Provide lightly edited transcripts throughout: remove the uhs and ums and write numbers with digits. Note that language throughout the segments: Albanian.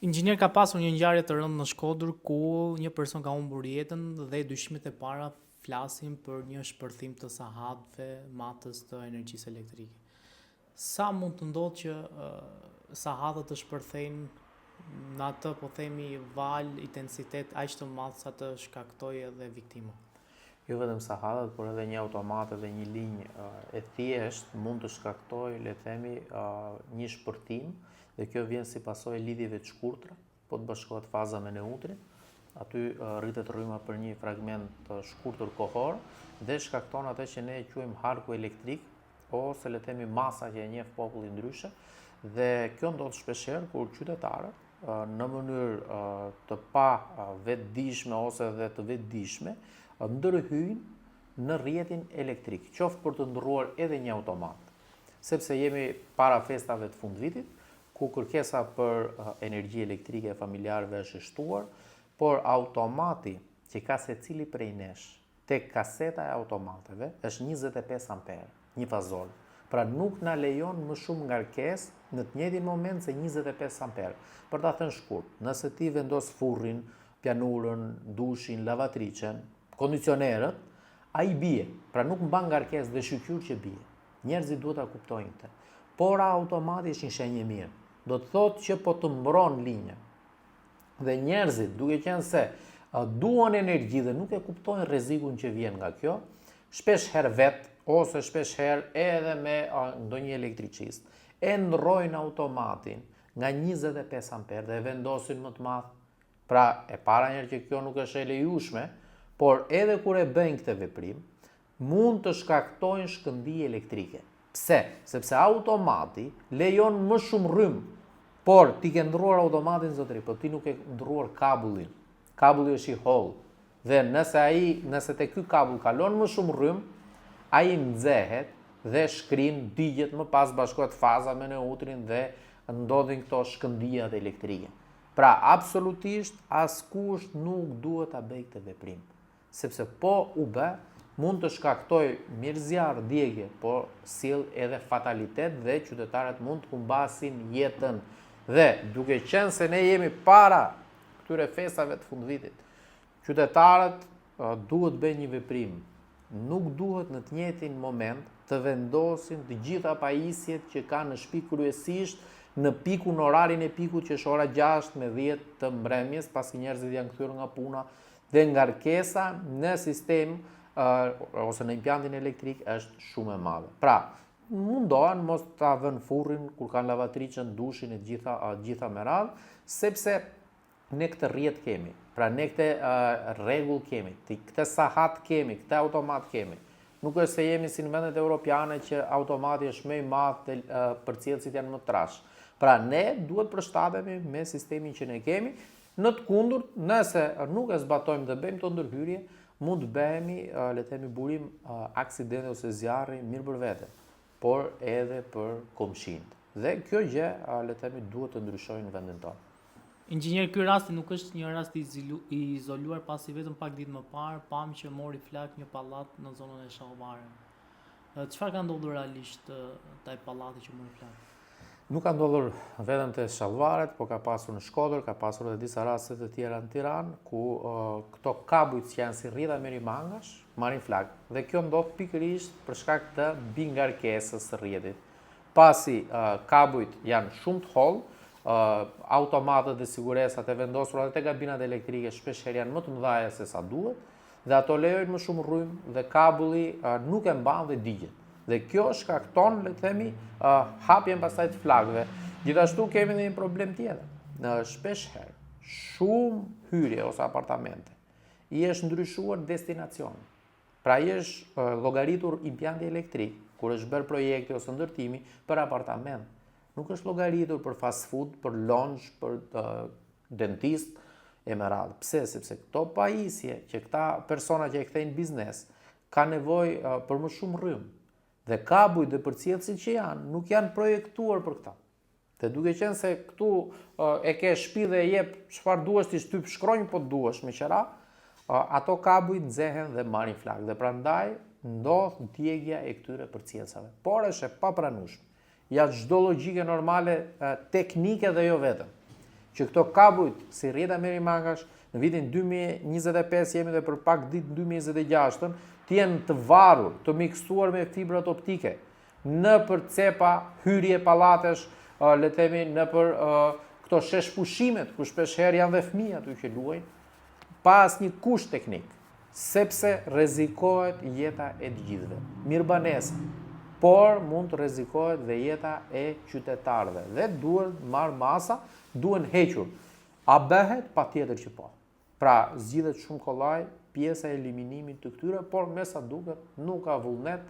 Inxhinier, ka pasur një ngjarje të rëndë në Shkodër ku një person ka humbur jetën dhe dyshimit e para flasin për një shpërthim të sahatëve matës të energjisë elektrike. Sa mund të ndodhë që sahatët të shpërthejnë në atë, po themi, val, intensitet aq të madh sa të shkaktojë edhe viktima? Jo vetëm sahatët, por edhe një automat dhe një linjë e thjesht mund të shkaktojë, le të themi, një shpërthim, dhe kjo vjen si pasojë lidhjeve të shkurtra, po të bashkohet faza me neutrin, aty rritet rryma për një fragment të shkurtër kohor dhe shkakton atë që ne e quajmë harku elektrik, ose le të themi masa që e njeh populli ndryshe, dhe kjo ndodh shpeshherë kur qytetarët në mënyrë të pa vetëdijshme ose dhe të vetëdijshme ndërhyjnë në rrjetin elektrik, qoftë për të ndrruar edhe një automat, sepse jemi para festave të fundvitit, ku kërkesa për energji elektrike e familjarëve është e shtuar, por automati që ka secili prej nesh tek kaseta e automateve është 25 amper, një fazor. Pra nuk na lejon më shumë ngarkesë në të njëjtin moment se 25 amper. Për ta thënë shkurt, nëse ti vendos furrin, pianurën, dushin, lavatriçen, kondicionerët, ai bie. Pra nuk mban ngarkesë dhe shqyr që bie. Njerëzit duhet ta kuptojnë këtë. Por automati është një shenjë e mirë. Do të thotë që po të mbron linja. Dhe njerëzit, duke qenë se duan energji dhe nuk e kuptojnë rrezikun që vjen nga kjo, shpesh herë vetë ose shpesh herë edhe me ndonjë elektricist, e ndrojnë automatin nga 25 amper dhe vendosin më të madh. Pra, e para njerë që kjo nuk është e lejushme, por edhe kur e bëjnë këtë veprim, mund të shkaktojnë shkëmbije elektrike. Pse? Sepse automati lejon më shumë rrymë, por ti ke ndrruar automatin, zotëri, por ti nuk ke ndrruar kabullin. Kabulli është i hollë. Dhe nëse te ky kabull kalon më shumë rrymë, ai nxehet dhe shkrin, digjet, më pas bashkohet faza me neutrin dhe ndodhin këto shkëmbijat elektrike. Pra, absolutisht askush nuk duhet ta bëjë këtë veprim, sepse po u bë, mund të shkaktoj mirëzjarr, djegje, por sill edhe fatalitet dhe qytetarët mund të humbasin jetën. Dhe duke qenë se ne jemi para këtyre festave të fundvitit, qytetarët duhet bëjnë një veprim. Nuk duhet në të njëjtin moment të vendosin të gjitha pajisjet që kanë në shtëpi, kryesisht në pikun, orarin e pikut që është ora 6 me 10 të mbrëmjes, pasi njerëzit janë kthyer nga puna dhe ngarkesa në sistem ose në impjantin elektrik është shumë e madhe. Pra, mundohen mos ta vënë furrin kur kanë lavatriçën, dushin e gjitha me radhë, sepse ne këtë rrjet kemi. Pra ne këtë rregull kemi, këtë sahat kemi, këtë automat kemi. Nuk është se jemi si në vendet europiane që automati është më i madh dhe përcjellësit janë më trash. Pra ne duhet përshtatemi me sistemin që ne kemi. Në të kundërt, nëse nuk e zbatojmë dhe bëjmë të ndërhyrje, mund të bëhemi, le të themi, burim aksidente ose zjarri mirë për vete, por edhe për komshinët. Dhe kjo gjë, le të themi, duhet të ndryshojë në vendin tonë. Inxhinier, ky rasti nuk është një rast i izoluar, pasi vetëm pak ditë më parë pam që mori flak një pallat në zonën e Shallvarit. Çfarë ka ndodhur realisht te pallati që mori flak? Nuk ka ndodhur vetëm te Shallvaret, por ka pasur në Shkodër, ka pasur edhe disa raste të tjera në Tiranë, ku këto kabujt që janë si rrjedha merimangash marrin flak. Dhe kjo ndodh pikërisht për shkak të bingarkesës së rrjetit. Pasi kabujt janë shumë të hollë, automatët dhe siguresat e vendosura dhe te kabinat elektrike shpeshherë janë më të mëdha se sa duhet, dhe ato lejojnë më shumë rrymë dhe kabulli nuk e mban dhe digjet. Dhe kjo shkakton, le të themi, hapjen pastaj të flakëve. Gjithashtu kemi edhe një problem tjetër. Shpeshherë, shumë hyrje ose apartamente i është ndryshuar destinacion. Pra i është llogaritur impjanti elektrik, kur është bërë projekti ose ndërtimi për apartament. Nuk është llogaritur për fast food, për lounge, për dentist e me radhë. Pse? Sepse këto pajisje që këta persona që e kthejnë biznes ka nevojë për më shumë rrymë. Dhe kabujt dhe përcjellësit që janë, nuk janë projektuar për këta. Dhe duke qenë se këtu e ke shtëpi dhe jep çfarë duhesh ti shtyp shkronjë po duhesh me qira, ato kabujt nxehen dhe marrin flak. Dhe prandaj ndodh djegja e këtyre përcjellësave. Por është e papranueshme. Ja çdo logjike normale teknike dhe jo vetëm. që këto kabujt si rrjeta Merimangash në vitin 2025 jemi dhe për pak ditë 2026 të jenë të varur, të mikstuar me fibrat optike në për cepa, hyrje pallatesh, le të themi në për këto shesh pushimet ku shpesh herë janë dhe fëmijë aty që luajnë, pa asnjë kusht teknik, sepse rrezikohet jeta e të gjithëve. Mirëbanesa, por mund të rrezikohet dhe jeta e qytetarëve dhe duhet marrë masa, duhen hequr. A bëhet? Patjetër që po. Pra, zgjidhet shumë kollaj pjesa e eliminimit të këtyre, por me sa duket nuk ka vullnet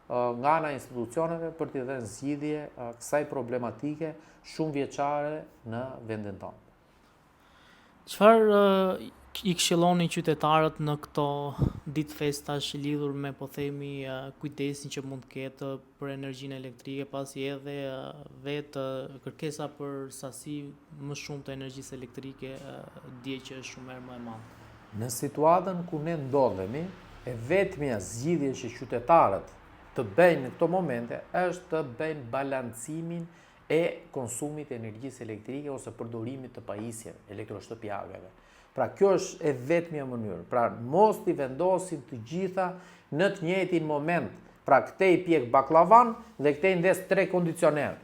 nga ana institucioneve për t'i dhënë zgjidhje kësaj problematike shumë vjeçare në vendin tonë. Çfarë i këshilloni qytetarët në këto ditë festash lidhur me, po themi, kujdesin që mund të ketë për energjinë elektrike, pasi edhe vetë kërkesa për sasi më shumë të energjisë elektrike dje që është shumë më e madhe. Në situatën ku ne ndodhemi, e vetmja zgjidhje që qytetarët të bëjnë në këto momente është të bëjnë balancimin e konsumit e energjisë elektrike ose përdorimit të pajisjeve, elektroshtëpiakeve. Pra kjo është e vetmja mënyrë. Pra mos t'i vendosin të gjitha në të njëjtin moment. Pra këtej pjek baklavan dhe këtej ndes 3 kondicioner.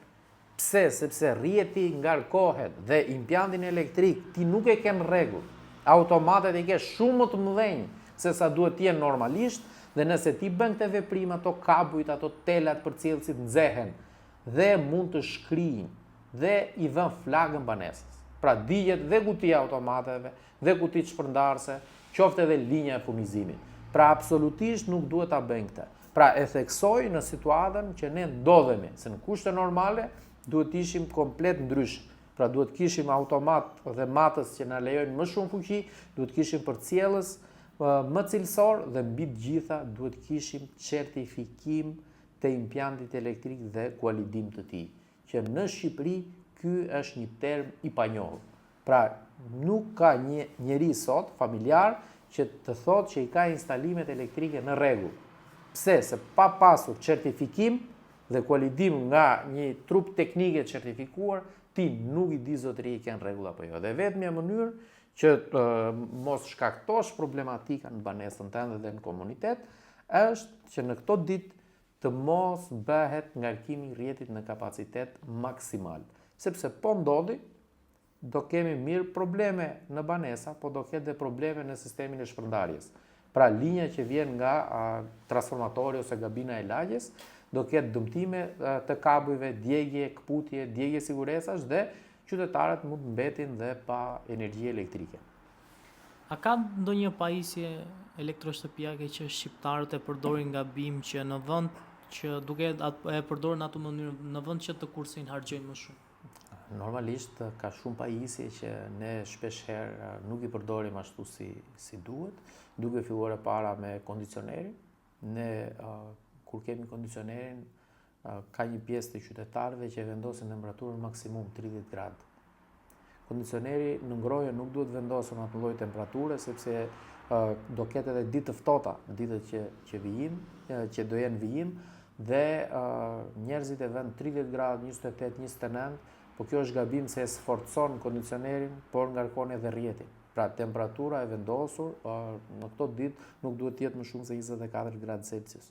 Pse? Sepse rrjeti ngarkohet dhe impiantin elektrik ti nuk e ke në rregull. Automatet e ke shumë më të mëdhenj se sa duhet të jenë normalisht dhe nëse ti bën këtë veprim ato kabujt, ato telat përcjellësit nxehen dhe mund të shkrijnë dhe i vën flagën banesës. Pra digjet dhe kutia automateve, dhe kutit shpërndarse, qoftë edhe linja e furnizimit. Pra absolutisht nuk duhet ta bëjnë këtë. Pra e theksoj në situatën që ne ndodhemi, se në kushte normale duhet ishim komplet ndryshë. Pra duhet kishim automat dhe matës që na lejojnë më shumë fuqi, duhet kishim përcjellës më cilësor dhe mbi të gjitha duhet kishim certifikim të impiantit elektrik dhe kualitim të tij, që në Shqipëri ky është një term i panjohur. Pra nuk ka një njeri sot familjar që të thotë që i ka instalimet elektrike në rregull. Pse? Se pa pasur certifikim dhe kualitim nga një trup teknike certifikuar, ti nuk i di zotëri i në rregull apo jo. Dhe vetmja mënyrë që mos shkaktosh problematika në banesën tënde dhe në komunitet është që në këto ditë të mos bëhet ngarkimi i rrjetit në kapacitet maksimal. Sepse po ndodhi, do kemi mirë probleme në banesa, po do ketë dhe probleme në sistemin e shpërndarjes. Pra linja që vjen nga transformatori ose gabina e lagjes, do ketë dëmtime të kabujve, djegje, këputje, djegje siguresash dhe qytetarët mund të mbetin dhe pa energji elektrike. A ka ndonjë pajisje elektroshtëpiake që shqiptarët e përdorin gabim që në vend që duke e përdorin atë mënyrë, në vend që të kursin harxojnë më shumë? Normalisht ka shumë pajisje që ne shpesh herë nuk i përdorim ashtu si duhet, duke filluar e para me kondicionerin. Ne kur kemi kondicionerin ka një pjesë të qytetarëve që vendosin temperaturën maksimum 30 gradë. Kondicioneri në ngrohje nuk duhet vendosur në atë lloj temperature sepse do ketë edhe ditë të ftohta, ditët që do jenë vijim dhe njerëzit e vënë 30 gradë, 28, 29, po kjo është gabim se e sforcon kondicionerin, por ngarkon edhe rrjetin. Pra temperatura e vendosur në këto ditë nuk duhet të jetë më shumë se 24 gradë Celsius.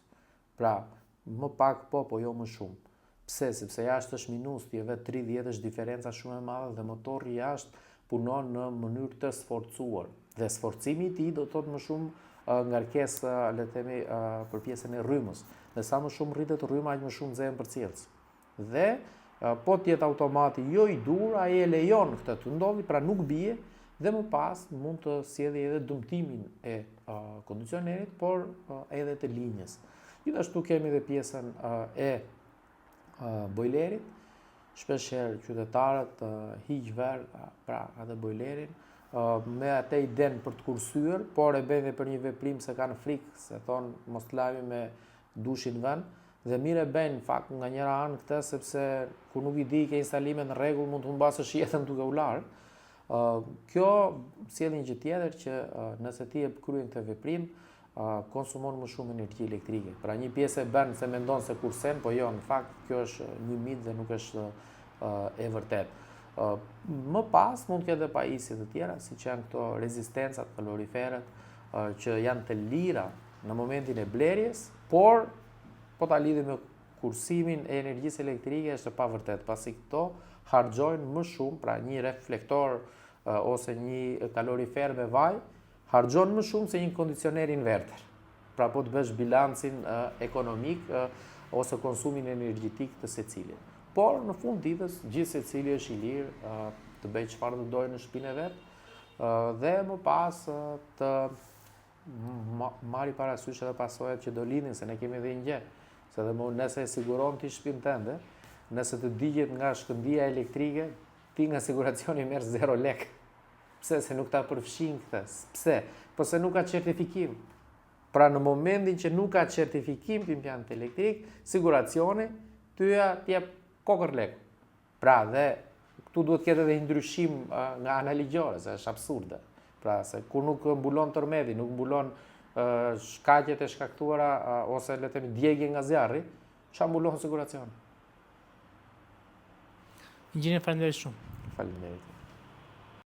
Pra më pak po jo më shumë. Pse? Sepse jashtë është minus, ti e vet 30 është diferenca shumë e madhe dhe motori jashtë punon në mënyrë të sforcuar. Dhe sforcimi i tij do të thotë më shumë ngarkesë, le të themi, për pjesën e rrymës. Dhe sa më shumë rritet rryma, aq më shumë nxehen përcjellës. Dhe po tjetë automati jo i dur, ai e lejon këtë të ndodhi, pra nuk bie dhe më pas mund të sjellë edhe dëmtimin e kondicionerit, por edhe të linjës. Gjithashtu kemi edhe pjesën e bojlerit. Shpesh herë qytetarët hiq verë, pra atë bojlerin, me atë iden për të kursyer, por e bëjnë për një veprim se kanë frikë, se thonë mos të lajmi me dushin vend, dhe mire bëjnë fakt nga njëra anë këtë, sepse kur nuk i di ke instalimet në rregull, mund të humbasësh jetën duke u larë. Kjo sjell një gjë tjetër që nëse ti e kryen këtë veprim, konsumon më shumë energji elektrike. Pra një pjesë e bën se mendon se kursen, po jo, në fakt kjo është një mit dhe nuk është e vërtet. Më pas mund të ketë dhe pajisje të tjera, si që janë këto rezistencat kaloriferet, që janë të lira në momentin e blerjes, por po ta lidhim me kursimin e energjisë elektrike është e pavërtet, pasi këto harxojnë më shumë, pra një reflektor ose një kalorifer me vaj, harxon më shumë se një kondicioner inverter. Pra po të bësh bilancin ekonomik ose konsumin energjetik të secilit. Por në fund ditës gjithë secili është i lirë të bëjë çfarë të dojë në shtëpinë e vet dhe më pas të marri parasysh edhe pasojat që do lindin, se ne kemi edhe një gjë, se edhe nëse e siguron ti shtëpinë tënde, nëse të digjet nga shkëmbia elektrike, ti nga siguracioni merr 0 lek. Pse? Se nuk ta përfshin këtë. Pse? Po se nuk ka certifikim. Pra në momentin që nuk ka certifikim të implantit elektrik, siguracioni tyja t'jep kokër lek. Pra dhe këtu duhet ketë edhe ndryshim nga ana ligjore, se është absurde. Pra se kur nuk mbulon tërmeti, nuk mbulon shkaqjet e shkaktuara ose le të themi djegje nga zjarri, çfarë mbulon siguracioni? Inxhinier, faleminderit shumë. Faleminderit.